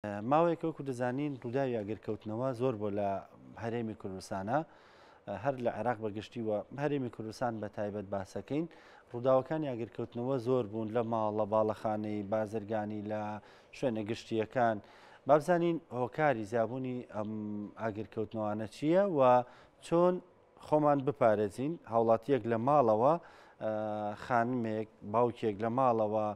ماوەیەک وەکو دەزانین ڕووداوی ئاگرکەوتنەوە زۆر بۆ لە هەرێمی کوردستانە هەر لە عێراق بەگشتیوە هەرێمی کوردستان بە تایبەت باسەکەین ڕووداوەکانی ئاگرکەوتنەوە زۆر بوون لە ماڵە باڵەخانەی بازرگانی لە شوێنە گشتیەکان بابزانین هۆکاری زیابوونی ئەم ئاگرکەوتنەوەانە چییە و چۆن خۆمان بپارێزین هاوڵاتیەک لە ماڵەوە خانمێک باوکێک لە ماڵەوە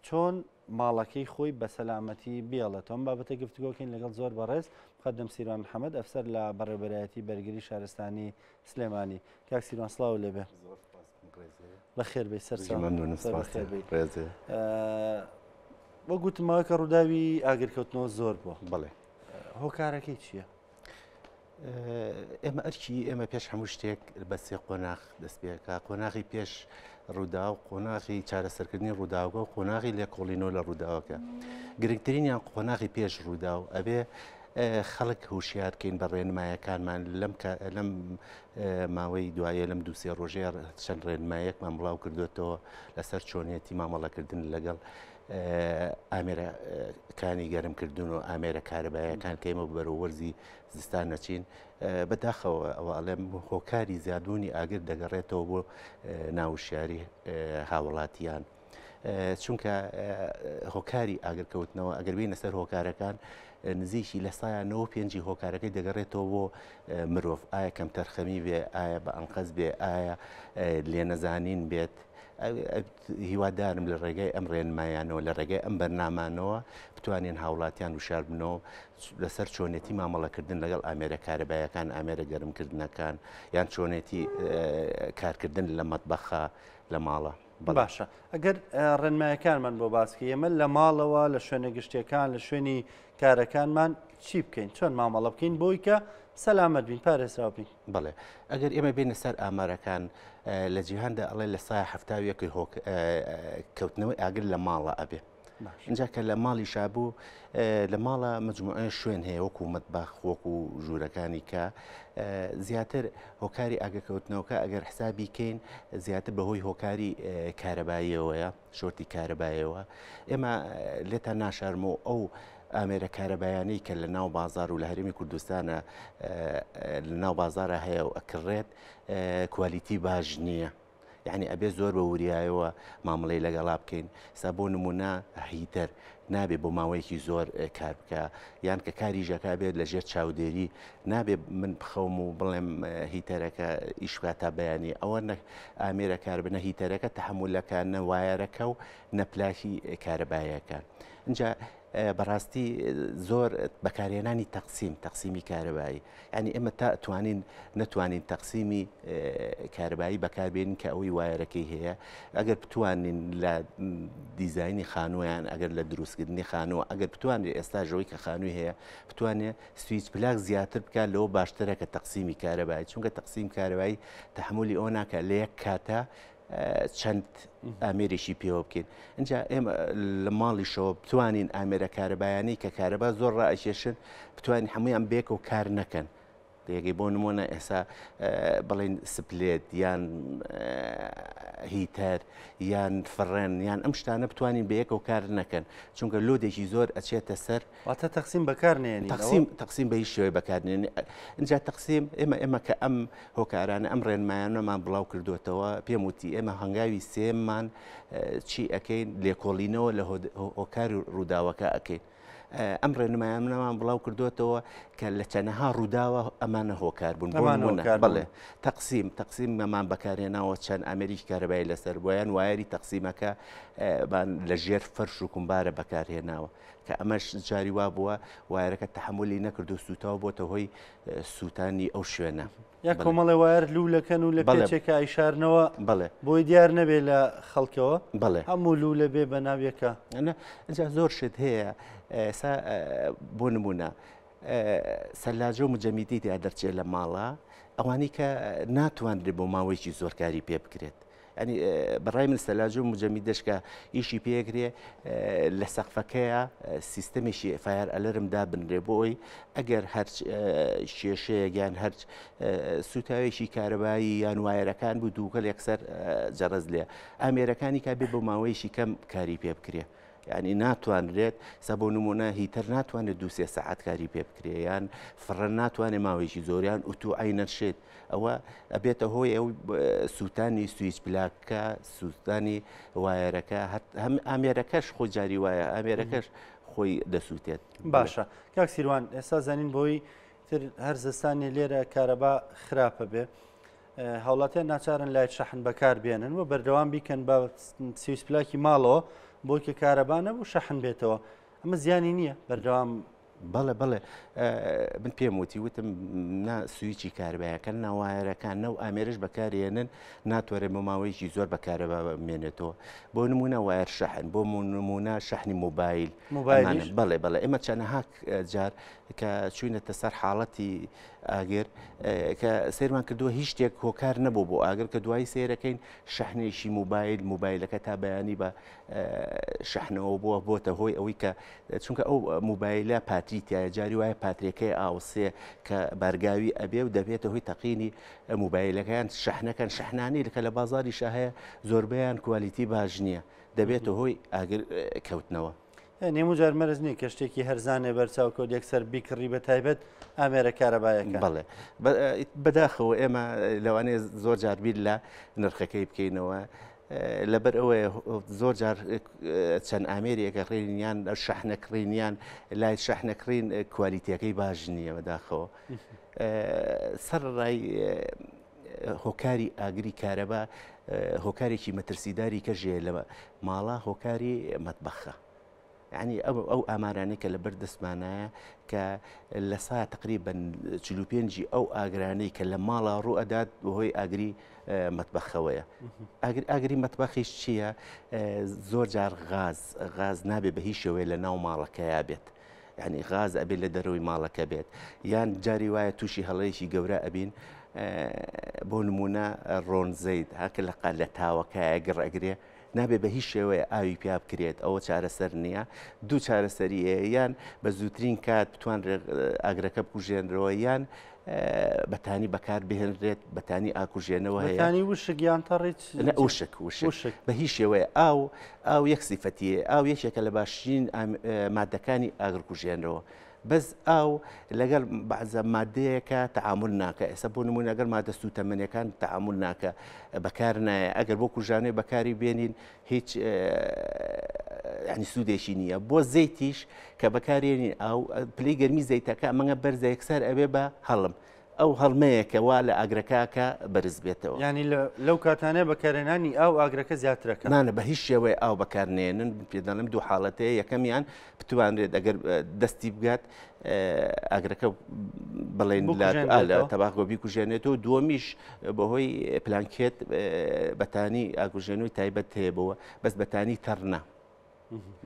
چۆن ماڵەکەی خۆی بە سەلامەتی بێڵێتەوە بابەتە گفتوگۆکەین لەگەڵ زۆر بەڕێز قەدەم سیروان محەممەد ئەفسەر لە بەڕێبەرایەتی بەرگری شارستانی سلێمانی کاک سیروان سڵاو لێبێ بەخێر بێ سەر وە گوتمەوە کە ڕووداوی ئاگرکەوتنەوە زۆر بووە بڵێ هۆکارەکەی چییە؟ ئێمە ئەرکی ئێمە پێش هەموو شتێک بە سێ قۆناغ دەست پێکە قۆناغی پێش ڕوودا و قۆناغی چارەسەرکردنی ڕووداوگە و قۆناغی لێکۆڵینەوە لە ڕووداوەکە گرنگترینیان قۆناغی پێش ڕوودا و ئەبێ خەڵک هوشیارکەین بە ڕێنمایەکانمان لەم ماوەی دوایە لەم دووسێ ڕۆژەیە چەند ڕێنمایەکمان بڵاو کردوێتەوە لەسەر چۆنیەتی مامەڵەکردن لەگەڵ ئامێرەکانی گەرمکردن و ئامێرە کارەبایەکان کەیمە بەرەوەرزی زستان نەچین بەداخەوە ئەوڵێم هۆکاری زیادبوونی ئاگر دەگەڕێتەوە بۆ ناوشیاری هاوڵاتیان چونکە هۆکاری ئاگرکەوتنەوە ئەگەر بینە سەر هۆکارەکان نزیکی لە سایانەوە پێنجی هۆکارەکەی دەگەڕێتەوە بۆ مرۆڤ ئایا کەم تەرخەمی بێ ئایا بە ئەنقەز بێ ئایا لێنەزانین بێت هیوادارم لە ڕێگەی ئەم ڕێنمایانەوە لە ڕێگەی ئەم بەرنامانەوە بتوانین هاوڵاتیان وشار بنەوە لەسەر چۆنێتی مامەڵەکردن لەگەڵ ئامێرە کارەبایەکان ئامێرە گەرمکردنەکان یان چۆنێتی کارکردن لە مەتبەخە لە ماڵە باشە ئەگەر ڕێنمایەکانمان بۆ باسکە ئێمە لە ماڵەوە لە شوێنە گشتیەکان لە شوێنی کارەکانمان چی بکەین چۆن مامەڵە بکەین بۆی کە سەلامەت بین پارێزراو بین بڵێ ئەگەر ئێمە بینە سەر ئامارەکان لە جیهاندا ئەڵێ لە سایە هەفتاویەکی کەوتنەوەی ئاگر لە ماڵە ئەبێ اینجا کە لە ماڵی شابوو لە ماڵە مجموعە شوێن هەیە وەکو مەتباخ وەکو ژوورەکانی کە زیاتر هۆکاری ئاگرکەوتنەوەکە ئەگەر حسابی کەین زیاتر بەهۆی هۆکاری کارەباییەوەیە شۆرتی کارەبایەوە ئێمە لێتان ناشارمەوە ئەو ئامێرە کارەبایانەی کە لە ناو بازار و لە هەرێمی کوردستانە لە ناو بازارە هەیە و ئەکڕێت کوالیتی باش نییە یعنی ئەبێ زۆر بە وریایەوە مامەڵەی لەگەڵا بکەین سا بۆ نمونە هیتەر نابێت بۆ ماوەیەکی زۆر کار بکە یان کە کاری ژەکە بێت لە ژێر چاودێری نابێت من بخەوم و بڵێم هیتەرەکە ئیشکاتا بەیانی ئەوە ئامێرە کار بنە هیتەرەکە تەحملەکە نەوایەرەکە و نەپلاکی کارەبایەکان اینجا بەڕاستی زۆر بەکارهێنانی تەقسیمی کارەبایی ینی ئێمە تا نەتوانین تەقسیمی کارەبایی بەکاربێنین کە ئەوەی وایەرەکەی هەیە ئەگەر بتوانین لە دیزایانی خانوویان ئەگەر لە دروستکردنی خانووە ئەگەر بتوانێت ئێستاژەوەی کە خانووی هەیە بتوانێت سویچ پلاک زیاتر بکات لەوە باشترە کە تەقسیمی کارەبایی چونکە تەقسیم کارەبایی تەحملی ئەو ناکە لە یەک کاتە چەند ئامێرێکی پێوە بکەین اینجا ئێمە لە ماڵیشەوە بتوانین ئامێرە کارەبایانی کە کارەبا زۆر ڕائکێشن بتوانین هەمویان بێک و کار نەکەن دەیەگەی بۆ نمونە ئێستا بڵێن سپلێت یان هیتەر یان فڕێن یان ئەم شتانە بتوانین بە یەکەوە کار نەکەن چونکە لۆدێکی زۆر ئەچێتە سەر واتە تەقسیم بەکارنێنی تەقسیم بە هیچ شێوەیە بەکارنێنی اینجا تەقسیم ئێمە کە ئەم هۆکارانە ئەم ڕێنمایانەمان بڵاو کردوێتەوە پێم وتی ئێمە هەنگاوی سێممان چی ئەەکەین لێکۆڵینەوە لە هۆکاری ڕووداوەکە ئەەکەین ئەم ڕێنمایانەمان بڵاو کردوێتەوە کە لە چەنەها ڕووداوە ئەمانە هۆکار بوون بڵێ تەقسیم مەمان بەکارهێناوە چەند ئامێریکی کارەبایی لەسەر بۆیان وایەری تەقسیمەکە لە ژێر فەرش و کومبارە بەکارهێناوە کە ئەمەش جاری وا بووە وایەرەکە تەحملی نەکرد و سوتاوە بۆتە هۆی سووتانی ئەو شوێنە یا کۆمەڵی وایر لوولەکەن و لە پێچێکە ئایشارنەوە بۆی دیار نەبێت لە خەڵکەوە هەموو لوو لە بێ بە ناویەکە ئەجا زۆر شت هەیە بۆ نمونە سەلاجە و مجەمیدی دیا دەرچێت لە ماڵە ئەوانی کە ناتوانرێت بۆ ماوەیەکی زۆر کاری پێ بکرێت ینی بەڕای من سەلاجە و مجەمیدەشکە ئیشی پێگرێ لە سەقفەکەیە سیستەمێکی فایر ئەلەرمدا بنرێ بۆی ئەگەر هەر کێشەیەک یان هەر سوتاوێکی کارەبایی یان وایەرەکان بوو دووکەل یەکسەر جەڕەز لێ ئامێرەکانی کا بێ بۆ ماوەیەکی کەم کاری پێ بکرێ يعني ناتوانرێت سە بۆ نمونە هیتەر ناتوانێت 2 ساعت کاری پێ بکرێ یان فڕەن ناتوانێت ماوەیەکی زۆریان ئوتو ئاینەرشێت ئەوە ئەبێتە هۆی ئەو سووتانی سویچ بلاکە سووتانی وایەرەکە هەم ئامێرەکەش خۆ جاری وایە ئامێرەکەش خۆی دەسووتێت. باشە کاک سیروان ئێستا زانین بۆی تر هەر زستانی لێرە کارەبا خراپە بێ هەوڵاتیان ناچارن لای شەحن بەکار بێنن و بەردەوام بیکەن بە سویس پلاکی ماڵەوە بۆی کە کارەبا نەبوو شەحن بێتەوە ئەمە زیانی نییە بەردەوام بەڵێ بڵێ من پێم وتی وتم سویچی کاربایەکە ناوایەرەکان نەو ئامێرش بەکارێنن ناتوەرێ ماوەیەکی زۆر بەکارەبا بمێنێتەوە بۆ نمونە وایر شەحن بۆ نمونە شەحنی موبایل بەڵێ بەڵێ ئێمە چەنەها جار کە چوینەتە سەر حاڵەتی ئاگر کە سێرمان کردووە هیچ شتێک هۆکار نەبوو بۆ ئاگر کە دوای سێرەکەین شەحنێکی موبایلەکە تا بەیانی بە شەحنەوە بووە بۆتە هۆی ئەوەی کە چونکە ئەو موبایلە پاتریتیایە جاری وایە پاترێکەکەی ئاوسێ کە بەرگاوی ئەبێ و دەبێتە هۆی تەقینی موبایلەکەیان شەحنەکەن شەحنانی کە لە بازاری شاهەیە زۆربیان کوالیتی باش نییە دەبێتە هۆی ئاگر کەوتنەوە. نێمو جار مەرز نییە کە شتێکی هەرزانێ بەرچاو کۆ یەکسەر بیکڕی بە تایبەت ئامێرە کارەبایەکە. بەڵێ بەداخەوە ئێمە لەوانەیە زۆر جار بیر لە نرخەکەی بکەینەوە لەبەر ئەوەیە زۆر جار چەند ئامێریەکە ڕێنیان شەحنەکڕینیان لای شەحنەکڕین کوالیتیەکەی باش نییە بەداخەوە سەر ڕای هۆکاری ئاگری کارەبا هۆکارێکی مەترسیداری کەژێ لە ماڵا هۆکاری مەتبەخە. يعني أو أماراني كالبرد دسمانايا كاللسا تقريبا 45 أو أجراني كالمالا رؤدات وهي أجري مطبخ خويا أجري مطبخي شيء زور جار غاز نابي بهيش ولا ناو مالا كيابت يعني غاز أبي لدروي مالا كبيت يعني جاري وايا توشي هلايشي جوراء أبين بۆ نمونە ڕۆن زەید هاکە لە قالەتاوە کە ئەگەڕ ئەگرێ نابێ بە هیچ شێوەیە ئاوی پیا بکرێت ئەوە چارەسەر نییە دوو چارەسەریە یان بە زووترین کات بتوانرێت ئاگرەکە بکوژێنرەوە یان بەتانی بەکار بهێنرێت بەتانی ئاکوژێنەوە هەیە وشک یان تەڕیت وشک بە هیچ شێوەیە ئاو یەک سیفەتیە ئاو یەکێکە لە باشترین مادەکانی ئاگرکوژێنرەوە بەس ئاو لەگەڵ بەعزە مادەیەکە تەعامل ناکە ئێستا بۆ نمونە ئەگەر مادە سوتەمەنیەکان تەعامل ناکە بەکار نایە ئەگەر بۆ کوژانەی بەکاری بێنین هیچ ینی سوودێکی نییە بۆ زەیتیش کە بەکارێنین ئاو پلەی گەرمی زەیتەکە ئەمەگە بەرزە یەکسەر ئەبێ بە هەڵم ئەو هەڵمەیەکە وا لە ئاگرەکەکە بەرز بێتەوە ینی لەو کاتانەیە بەکارێنانی ئاو ئاگرەکە زیاترەکە نانە بە هیچ شێوەیە ئاو بەکارنێنن پێدەڵم دوو حاڵەتەیە یەکەمیان بتوانرێت ئەگەر دەستی بگات ئاگرەکە بڵێن لە تەباخۆ بیکوژێنێتەوە دووەمیش بەهۆی پلانکێت بەتانی ئاگوژێنەوەی تایبەت هەیەبەوە بەس بەتانی تەڕنا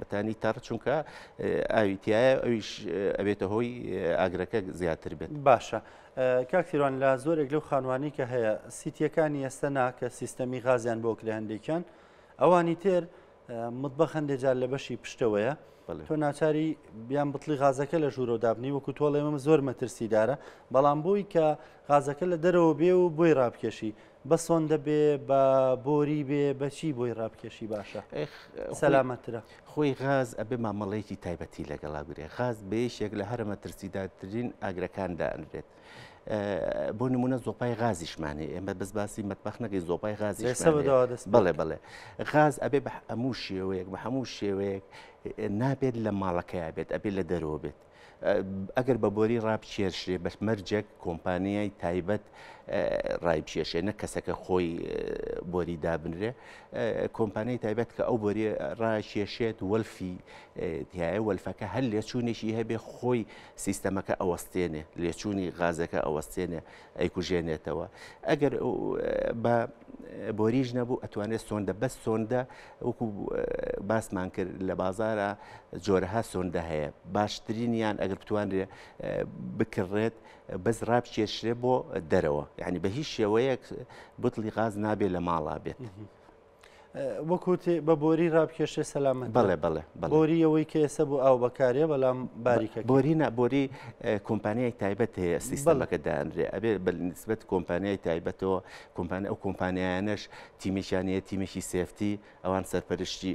بەتانی تەڕ چونکە ئاویتیایە ئەویش ئەبێتە هۆی ئاگرەکە زیاتر بێت باشە کاکتیران لە زۆرێک لەو خانوانی کە هەیە سیتیەکانی ئێستا ناکە سیستەمی غازیان بۆ کرێ هەندێکیان ئەوانی تر مطبەخ هەندێکجار لە بەشی پشتەوەیە تۆ ناچاری بیان بتڵی غازەکە لە ژوورۆ دابنی وەکو تۆڵێ ئێمە زۆر مەترسیدارە بەڵام بۆی کە غازەکە لە دەرەوە بێ و بۆی ڕابکێشی بە سۆندە بێ بە بۆری بێ بەچی بۆی ڕابکێشی باشە سەلامەترە خۆی غاز ئەبێ مامەڵەیەکی تایبەتی لەگەڵا بگرێ غاز بێشێک لە هەرە مەترسیدارترین ئاگرەکاندا ئەنرێت بۆ نمونە زۆپای غازیشمانێ ئێمە بەس باسی مەتبەخ نەکەی زۆپای غازیش بڵێ بڵێ غاز ئەبێ بە هەموو شێوەیەک بە هەموو شێوەیەک نابێت لە ماڵەکەیە بێت ئەبێت لە دەرەوە بێت ئەگەر بە بۆری ڕابچێرشێ بە مەرجێک کۆمپانیای تایبەت ڕایپێشێ نە کەسەکە خۆی بۆری دابنرێ کۆمپانیای تایبەت کە ئەو بۆری ڕاکێشێت وەلفی تایە وەلفەکە هەر لێچوونێکی هەبێ خۆی سیستەمەکە ئەوەستێنێ لێچوونی غازەکە ئەوەستێنێ ئەیکوژێنێتەوە ئەگەر بە بۆریش نەبوو ئەتوانێت سۆندە بەس سۆندە وەکو باسمان کرد لە بازارە جۆرەها سۆندە هەیە باشترینیان ئەگەر بتوانرێ بکڕێت بەس ڕابکێشرێ بۆ دەرەوە یعنی بە هیچ شێوەیەک بتڵی غاز نابێت لە ماڵا بێت وەکوتی بە بۆری ڕابکێشێ سەلامەت بەڵێ بەڵێ بۆری ئەوەی کە ئێستا بوو ئاو بەکارێ بەڵام باریکە بۆرینە بۆری کۆمپانیای تایبەت هەیە سیستەمەکە دانرێ ئەبێ بە نسبەت کۆمپانیای تایبەتەوە ئەو کۆمپانیانەش تیمێکیانەیە تیمێکی سێفتی ئەوان سەرپەرشتی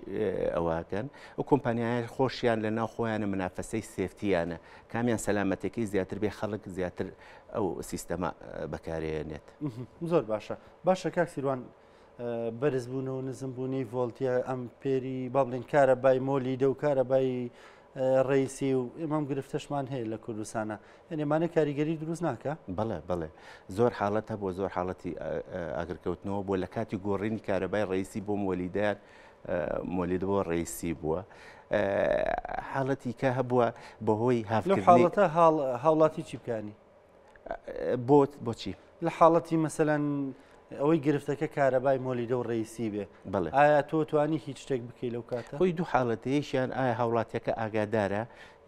ئەوواکەن ئەو کۆمپانیایان خۆشیان لە ناو خۆیانە منافەسەی سێفتیانە کامیان سەلامەتەکەی زیاتر بێ خەڵک زیاتر ئەو سیستەمە بەکارێنێت زۆر باشە کاک سیروان بەرزبوونەوە نزمبوونی ڤۆڵتیە ئەم پێری با بڵێن کارەبای مۆلیدە و کارەبای ڕیسی و ئێمەم گرفتەشمان هەیە لە کوردستانە ئەنێمانە کاریگەری دروست ناکە بەڵێ زۆر حاڵەت هەبووە زۆر حاڵەتی ئاگرکەوتنەوە بۆ لە کاتی گۆڕینی کارەبای ڕیسی بۆ مۆلیدار مۆلیدەوە ڕیسی بووە حاڵەتی کە هەبووە بەهۆی هافکردنی حاڵەتە هاوڵاتی چی بکانی بۆچی لە حاڵەتی مەسەلەن ئەوەی گرفتەکە کارەبای مۆلیدە و ڕیسی بێ ئایا تۆ توانی هیچ شتێک بکەی لەو کاتە خۆی دوو حاڵەتە یەکیان ئایا هاوڵاتیەکە ئاگادارە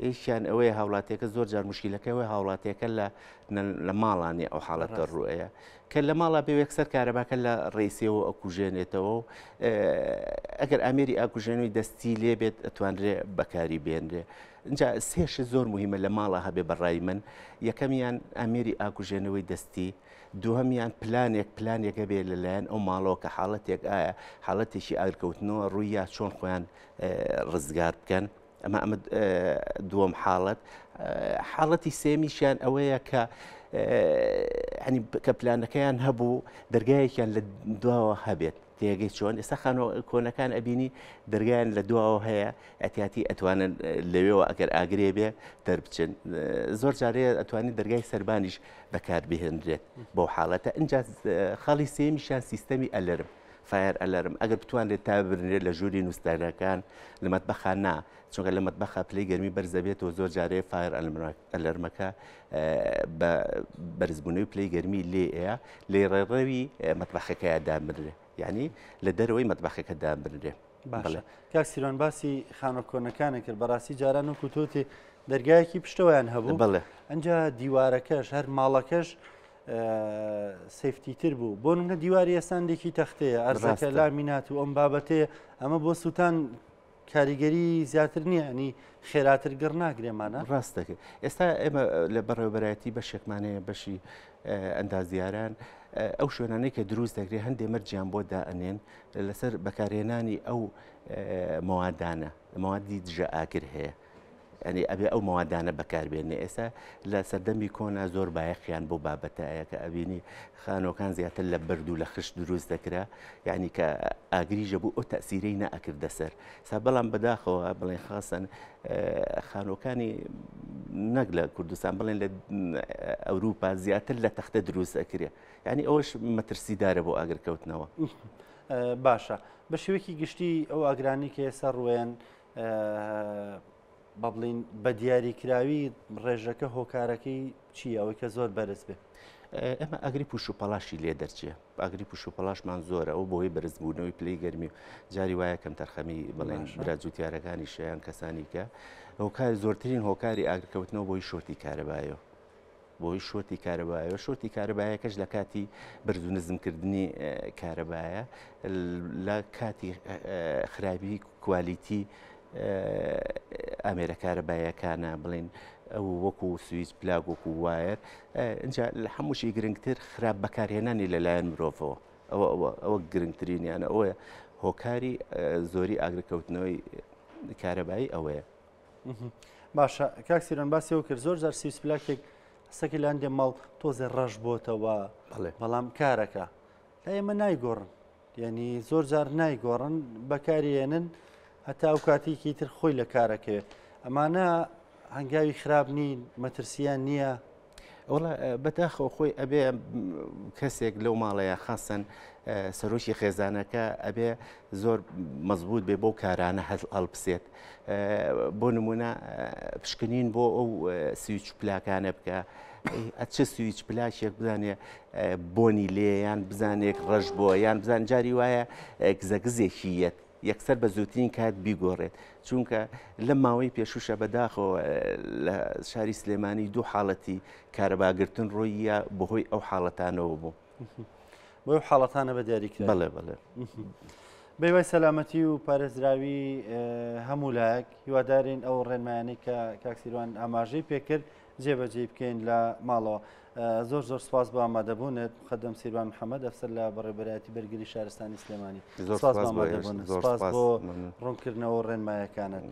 یەکیان ئەوەیە هاوڵاتیەکە زۆر جار مشکلەکەی هاوڵاتیەکە لە ماڵانی ئەو حاڵەتە ڕوئەیە کە لە ماڵا بێ یەکسەر کارەباکە لە ڕیسیەوە ئەکوژێنێتەوە و ئەگەر ئامێری ئاکوژێنەوەی دەستی لێ بێت ئەتوانرێ بەکاری بێنرێ اینجا سێش زۆر مهمە لە ماڵە هەبێ بەڕای من یەکەمیان ئامێری ئاکوژێنەوەی دەستی دووهەمیان پلانێکە بێ لەلایەن ئەو ماڵەوە کە حاڵەتێک ئایا حاڵەتێکی ئاگرکەوتنەوە ڕوویە چۆن خۆیان ڕزگار بکەن ئەمە دووەم حاڵەتی سێمیشیان ئەوەیە کە کە پلانەکەیان هەبوو دەرگایەکیان لە دواوە هەبێت تێگەی چۆن ئێستا کۆنەکان ئەبینی دەرگایان لە دواوە هەیە ئەتیاتی ئەتوانن لەوێەوە ئەگەر ئاگرێ بێ دەربچن زۆر جارەیە ئەتوانی دەرگای سەربانیش بەکار بهێنرێت بۆ حاڵەتە اینجا خەڵی سێمیشان سیستەمی ئەلەرم فایر ئەلەرم ئەگەر بتوانێت تا ببرنێت لە ژووری نووسدارەکان لە مەتبەخان نا چونکە لە مەتبەخە پلەی گەرمی بەرزەبێتەوە زۆر جارەیە فایر ئەلەرمەکە بە بەرزبوونەوەی پلەی گەرمی لێە لێ ڕێڕەوی مەتبەخەکەیە دامرێ یعنی لە دەرەوەی مەتبەخەکە دامرێ باشە کاک سیروان باسی خانە کۆنەکانە کرد بەڕاستی جاران و کوتۆتی دەرگایەکی پشتەوەیان هەبوو بڵێ ئەنجا دیوارەکەش هەر ماڵەکەش سیفتیتر بوو بۆ نمونە دیواری ئێستاندێکی تەختەیە ئەرزەکە لامینات و ئەم بابەتەیە ئەمە بۆ سووتان کاریگەری زیاتر نییە ئەنی خێراتر گەڕ ناگرێمانە ڕاستەکە ئێستا ئێمە لە بەڕێوەبەرایەتی بەشێکمانەیە بەشی ئەندازیاران ئەو شوێنانەی کە دروست دەکرێت هەندێک مەرجیان بۆ دائنێن لەسەر بەکارهێنانی ئەو مەوادانە مەوادی دژە ئاگر هەیە ئەنی ئەبێ ئەو مەوادانە بەکاربێنێ ئێستا لە سەردەمی کۆنا زۆر بایەخیان بۆ بابەتایە کە ئەبینی خانۆکان زیاتر لە بەرد و لە خشت دروست دەکرا یعنی کە ئاگریژە بوو ئەو تەسیرەی نەئەکردە سەر سا بەڵام بەداخەوە بڵێن خاصن خانۆکانی نەک لە کوردستان بڵێن لە ئەوروپا زیاتر لە تەختە دروست ئەکرێ یعنی ئەوەش مەترسیدارە بۆ ئاگرکەوتنەوە باشە بە شێوەیەکی گشتی ئەو ئاگرانی کە ئێستا ڕوێن بە بڵین بە دیاریکراوی ڕێژەکە هۆکارەکەی چییە ئەوەی کە زۆر بەرز بێ ئەمە ئەگری پوش و پەلاشی لێ دەرچێ ئەگری پوش و پەلاشمان زۆرە ئەو بۆی بەرزبوونەوەی پلەی گەرمی و جاری وایە کەم تەرخەمی بڵێن براجوتیارەکانی شیان کەسانی کە هۆکار زۆرترین هۆکاری ئاگرکەوتنەوە بۆی شۆتی کارەبایەوە بۆی شۆتی کارەبایەوە شۆتی کارەبایەکەش لە کاتی بەرز و نزمکردنی کارەبایە لە کاتی خراپی کوالیتی ئامێرە کارەبایەکانە بڵێن ئەو وەکو سویچ پلاک وەکو وایر اینجا لە هەمووشی گرنگتر خراپ بەکارهێنانی لەلایەن مرۆڤەوە ئەوە گرنگترینیانە ئەوە هۆکاری زۆری ئاگرکەوتنەوەی کارەبایی ئەوەیە باشە کاک سیروان باسیەوە کرد زۆر جار سویچ پلاکێک هەستێکی لە هەندێک ماڵ تۆزێ ڕەش بۆتەوە بەڵام کارەکە لە ئێمە نایگۆڕن یعنی زۆر جار نایگۆڕن بەکارێنن هەتا ئەو کاتێکی تر خۆی لە کارەکەوێ ئەمانە هەنگاوی خراپ نین مەترسیان نییە وڵا بەداخەوە خۆی ئەبێ کەسێک لەو ماڵەیە خاستن سەرۆکی خێزانەکە ئەبێ زۆر مەزبوط بێ بۆ کارانە هەڵبسێت بۆ نمونە پشکنین بۆ ئەو سویچ پلاکانە بکە چ سویچ پلاشێک بزانێ بۆنی لێیان بزانێک ڕەش بۆ یان بزان جاری وایە گزەگزێکیەت یەکسەر بە زووترین کات بیگۆڕێت چونکە لە ماوەی پێشوشە بەداخەوە لە شاری سلێمانی دوو حاڵەتی کارەباگرتن ڕۆیە بەهۆی ئەو حاڵەتانەوە بوو بۆ حاڵەتانە بە دیاریکرا بەڵێ بەڵێ بەیوای سەلامەتی و پارێزراوی هەموو لایەک هیوادارین ئەو ڕێنمایانەی کە کاکسیروان ئاماژەی پێکرد جێبەجێ بکەین لە ماڵەوە. زۆر زۆر سپاس بۆ ئامادەبوونت خەدەم سیروان محەممەد ئەفسەر لە بەڕێبەرایەتی بەرگری شارستانی سلێمانی. سپاس بۆ ئامادەبوونت، سپاس بۆ ڕوونکردنەوە ڕێنمایەکانت.